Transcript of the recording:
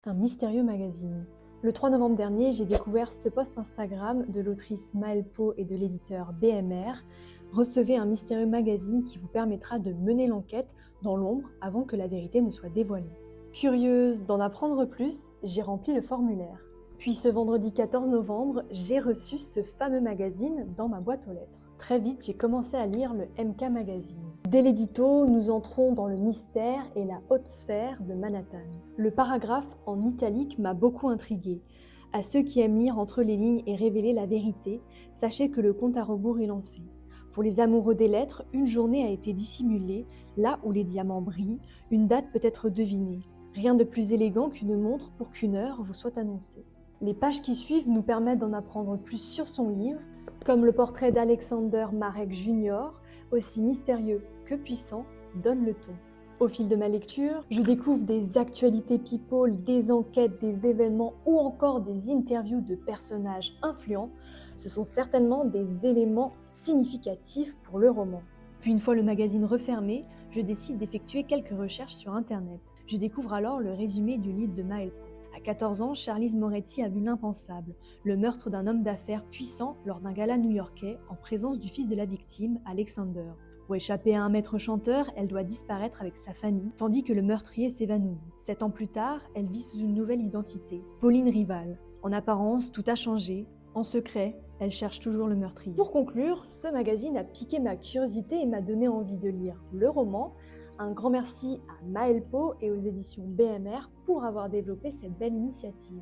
un mystérieux magazine. Le 3 novembre dernier, j'ai découvert ce post Instagram de l'autrice Maëlle Pau et de l'éditeur BMR. Recevez un mystérieux magazine qui vous permettra de mener l'enquête dans l'ombre avant que la vérité ne soit dévoilée. Curieuse d'en apprendre plus, j'ai rempli le formulaire. Puis ce vendredi 14 novembre, j'ai reçu ce fameux magazine dans ma boîte aux lettres. Très vite, j'ai commencé à lire le MK Magazine. Dès l'édito, nous entrons dans le mystère et la haute sphère de Manhattan. Le paragraphe en italique m'a beaucoup intriguée. À ceux qui aiment lire entre les lignes et révéler la vérité, sachez que le compte à rebours est lancé. Pour les amoureux des lettres, une journée a été dissimulée, là où les diamants brillent, une date peut être devinée. Rien de plus élégant qu'une montre pour qu'une heure vous soit annoncée. Les pages qui suivent nous permettent d'en apprendre plus sur son livre, comme le portrait d'Alexander Marek Jr., aussi mystérieux que puissant, donne le ton. Au fil de ma lecture, je découvre des actualités people, des enquêtes, des événements ou encore des interviews de personnages influents. Ce sont certainement des éléments significatifs pour le roman. Puis une fois le magazine refermé, je décide d'effectuer quelques recherches sur Internet. Je découvre alors le résumé du livre de Maëlle Pau. À 14 ans, Charlize Moretti a vu l'impensable, le meurtre d'un homme d'affaires puissant lors d'un gala new-yorkais en présence du fils de la victime, Alexander. Pour échapper à un maître chanteur, elle doit disparaître avec sa famille, tandis que le meurtrier s'évanouit. 7 ans plus tard, elle vit sous une nouvelle identité, Pauline Rival. En apparence, tout a changé. En secret, elle cherche toujours le meurtrier. Pour conclure, ce magazine a piqué ma curiosité et m'a donné envie de lire le roman. Un grand merci à Maëlle Pau et aux éditions BMR pour avoir développé cette belle initiative.